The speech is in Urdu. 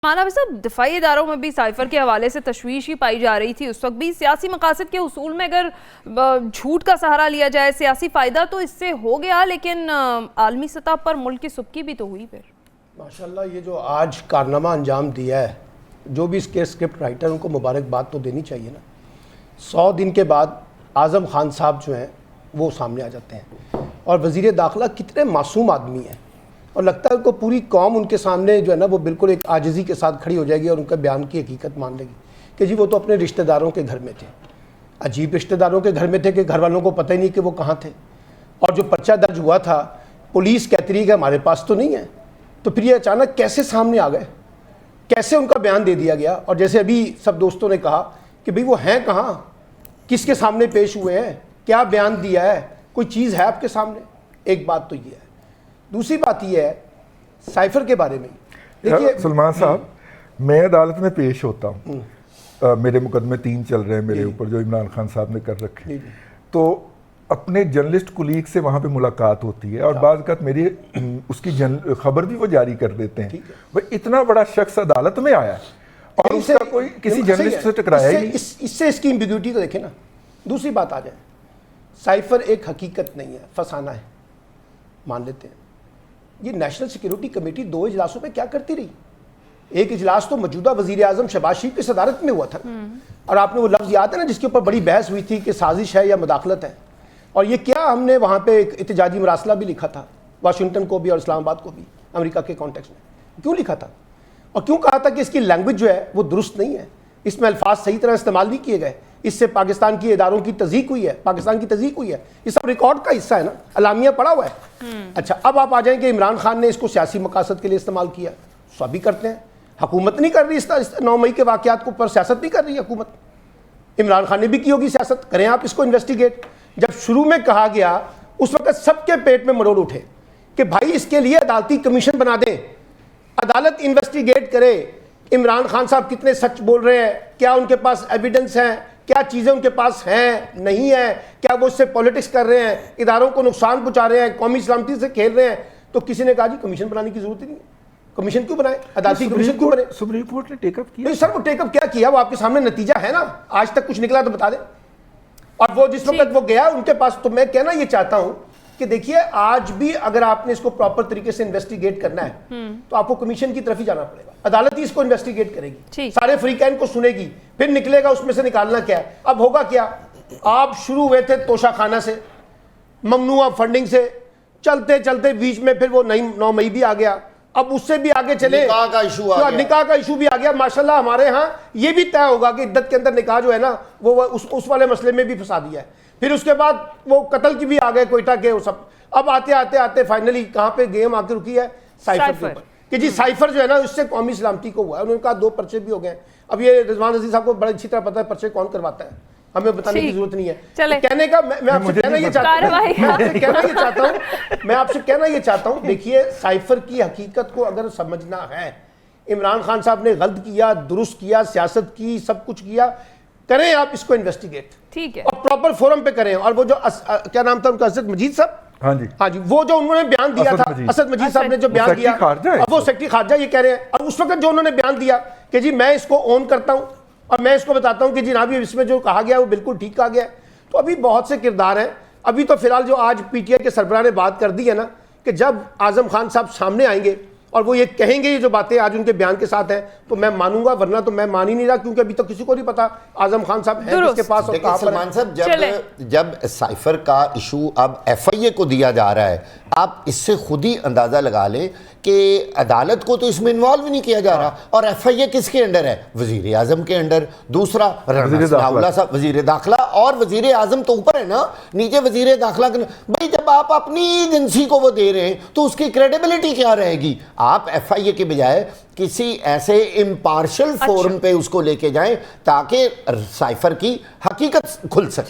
مانا صاحب دفاعی اداروں میں بھی سائفر کے حوالے سے تشویش ہی پائی جا رہی تھی اس وقت بھی. سیاسی مقاصد کے حصول میں اگر جھوٹ کا سہارا لیا جائے سیاسی فائدہ تو اس سے ہو گیا, لیکن عالمی سطح پر ملک کی سبکی بھی تو ہوئی. پھر ماشاءاللہ یہ جو آج کارنامہ انجام دیا ہے, جو بھی اس کے اسکرپٹ رائٹر ان کو مبارکباد تو دینی چاہیے نا. 100 دن کے بعد اعظم خان صاحب جو ہیں وہ سامنے آ جاتے ہیں, اور وزیر داخلہ کتنے معصوم آدمی ہیں, اور لگتا ہے کہ پوری قوم ان کے سامنے جو ہے نا وہ بالکل ایک عاجزی کے ساتھ کھڑی ہو جائے گی اور ان کا بیان کی حقیقت مان لے گی کہ جی وہ تو اپنے رشتہ داروں کے گھر میں تھے. عجیب رشتہ داروں کے گھر میں تھے کہ گھر والوں کو پتہ ہی نہیں کہ وہ کہاں تھے, اور جو پرچہ درج ہوا تھا پولیس کہتی رہی کہ ہمارے پاس تو نہیں ہے. تو پھر یہ اچانک کیسے سامنے آ گئے, کیسے ان کا بیان دے دیا گیا. اور جیسے ابھی سب دوستوں نے کہا کہ بھئی وہ ہیں کہاں, کس کے سامنے پیش ہوئے ہیں, کیا بیان دیا ہے, کوئی چیز ہے آپ کے سامنے. ایک بات تو یہ ہے. دوسری بات یہ ہے سائفر کے بارے میں. دیکھیے سلمان صاحب, میں عدالت میں پیش ہوتا ہوں, میرے مقدمے 3 چل رہے ہیں میرے اوپر جو عمران خان صاحب نے کر رکھے, تو اپنے جرنلسٹ کولیگ سے وہاں پہ ملاقات ہوتی ہے, اور بعض اوقات میری اس کی خبر بھی وہ جاری کر دیتے ہیں. بھائی اتنا بڑا شخص عدالت میں آیا ہے اور اس کا کوئی کسی جرنلسٹ سے ٹکرایا ہی نہیں. اس سے اس کی ایمبیگوٹی کو دیکھیں نا. دوسری بات آ جائے, سائفر ایک حقیقت نہیں ہے, فسانہ ہے, مان لیتے ہیں. یہ نیشنل سیکیورٹی کمیٹی 2 اجلاسوں میں کیا کرتی رہی. ایک اجلاس تو موجودہ وزیر اعظم شہباز شریف کی صدارت میں ہوا تھا, اور آپ نے وہ لفظ یاد ہے نا جس کے اوپر بڑی بحث ہوئی تھی کہ سازش ہے یا مداخلت ہے. اور یہ کیا ہم نے وہاں پہ ایک احتجاجی مراسلہ بھی لکھا تھا, واشنگٹن کو بھی اور اسلام آباد کو بھی, امریکہ کے کانٹیکسٹ میں. کیوں لکھا تھا اور کیوں کہا تھا کہ اس کی لینگویج جو ہے وہ درست نہیں ہے, اس میں الفاظ صحیح طرح استعمال نہیں کیے گئے, اس سے پاکستان کی اداروں کی تضییق ہوئی ہے, پاکستان کی تضییق ہوئی ہے. یہ سب ریکارڈ کا حصہ ہے نا, اعلامیہ پڑا ہوا ہے. اچھا اب آپ آ جائیں کہ عمران خان نے اس کو سیاسی مقاصد کے لیے استعمال کیا, سو بھی کرتے ہیں. حکومت نہیں کر رہی, اس 9 مئی کے واقعات کو پر سیاست نہیں کر رہی حکومت. عمران خان نے بھی کی ہوگی سیاست, کریں آپ اس کو انویسٹیگیٹ. جب شروع میں کہا گیا اس وقت سب کے پیٹ میں مروڑ اٹھے کہ بھائی اس کے لیے عدالتی کمیشن بنا دیں, عدالت انویسٹیگیٹ کرے عمران خان صاحب کتنے سچ بول رہے ہیں, کیا ان کے پاس ایویڈنس ہیں, کیا چیزیں ان کے پاس ہیں نہیں ہیں, کیا وہ اس سے پولیٹکس کر رہے ہیں, اداروں کو نقصان پہنچا رہے ہیں, قومی سلامتی سے کھیل رہے ہیں. تو کسی نے کہا جی کمیشن بنانے کی ضرورت ہی نہیں ہے. کمیشن کیوں بنائے, عدالتی کمیشن کیوں بنے. سپریم کورٹ نے ٹیک اپ کیا. نہیں سر, وہ ٹیک اپ کیا کیا, وہ آپ کے سامنے نتیجہ ہے نا, آج تک کچھ نکلا تو بتا دیں. اور وہ جس وقت وہ گیا ان کے پاس, تو میں کہنا یہ چاہتا ہوں کہ دیکھیے آج بھی اگر آپ نے اس کو پراپر طریقے سے انویسٹیگیٹ کرنا ہے تو آپ کو کمیشن کی طرف ہی جانا پڑے گا. عدالت ہی اس کو انویسٹیگیٹ کرے گی, سارے فریقین کو سنے گی, پھر نکلے گا اس میں سے نکالنا کیا ہے. اب ہوگا کیا, آپ شروع ہوئے تھے توشہ خانہ سے, ممنوع فنڈنگ سے, چلتے چلتے بیچ میں پھر وہ 9 مئی بھی آ گیا, اب اس سے بھی آگے چلے نکاح کا ایشو بھی آ گیا. ماشاءاللہ ہمارے ہاں یہ بھی طے ہوگا کہ عدت کے اندر نکاح جو ہے نا وہ اس والے مسئلے میں بھی پھنسا دیا ہے. پھر اس کے بعد وہ قتل کی بھی آ گئے کوئٹہ کے, وہ سب. اب آتے آتے آتے فائنلی کہاں پہ گیم آ کے رکی ہے, سائفر کے اوپر, کہ جی سائفر جو ہے نا اس سے قومی سلامتی کو ہوا ہے. انہوں نے کہا 2 پرچے بھی ہو گئے. اب یہ رضوان عزیز صاحب کو بڑا اچھی طرح پتہ ہے پرچے کون کرواتا ہے, ہمیں بتانے کی ضرورت نہیں ہے. کہنے کا میں آپ سے کہنا یہ چاہتا ہوں, دیکھیے سائفر کی حقیقت کو اگر سمجھنا ہے, عمران خان صاحب نے غلط کیا, درست کیا, سیاست کی, سب کچھ کیا, کریں آپ اس کو انویسٹیگیٹ, ٹھیک ہے, اور پراپر فورم پہ کریں. اور وہ جو کیا نام تھا ان کا, اسد مجید صاحب, ہاں جی, وہ جو انہوں نے بیان دیا تھا, اسد مجید صاحب نے جو بیان دیا, اب وہ سیکرٹری خارجہ یہ کہہ رہے ہیں, اور اس وقت جو انہوں نے بیان دیا کہ جی میں اس کو اون کرتا ہوں اور میں اس کو بتاتا ہوں کہ جناب اس میں جو کہا گیا وہ بالکل ٹھیک کہا گیا ہے. تو ابھی بہت سے کردار ہیں. ابھی تو فی الحال جو آج پی ٹی آئی کے سربراہ نے بات کر دی ہے نا کہ جب اعظم خان صاحب سامنے آئیں گے اور وہ یہ کہیں گے یہ جو باتیں آج ان کے بیان کے ساتھ ہیں تو میں مانوں گا, ورنہ تو میں مان ہی نہیں رہا, کیونکہ ابھی تو کسی کو نہیں پتا اعظم خان صاحب ہیں کس کے پاس اور کہاں پر. سلمان صاحب جب سائفر کا ایشو اب ایف آئی اے کو دیا جا رہا ہے, آپ اس سے خود ہی اندازہ لگا لیں کہ عدالت کو تو اس میں انوالو نہیں کیا جا رہا, اور ایف آئی اے کس کے انڈر ہے, وزیر اعظم کے انڈر. دوسرا رانا صاحب وزیر داخلہ, اور وزیر اعظم تو اوپر ہے نا, نیچے وزیر داخلہ. بھائی جب آپ اپنی ایجنسی کو وہ دے رہے ہیں تو اس کی کریڈیبلٹی کیا رہے گی. آپ ایف آئی اے کے بجائے کسی ایسے امپارشل فورم پہ اس کو لے کے جائیں تاکہ سائفر کی حقیقت کھل سکے.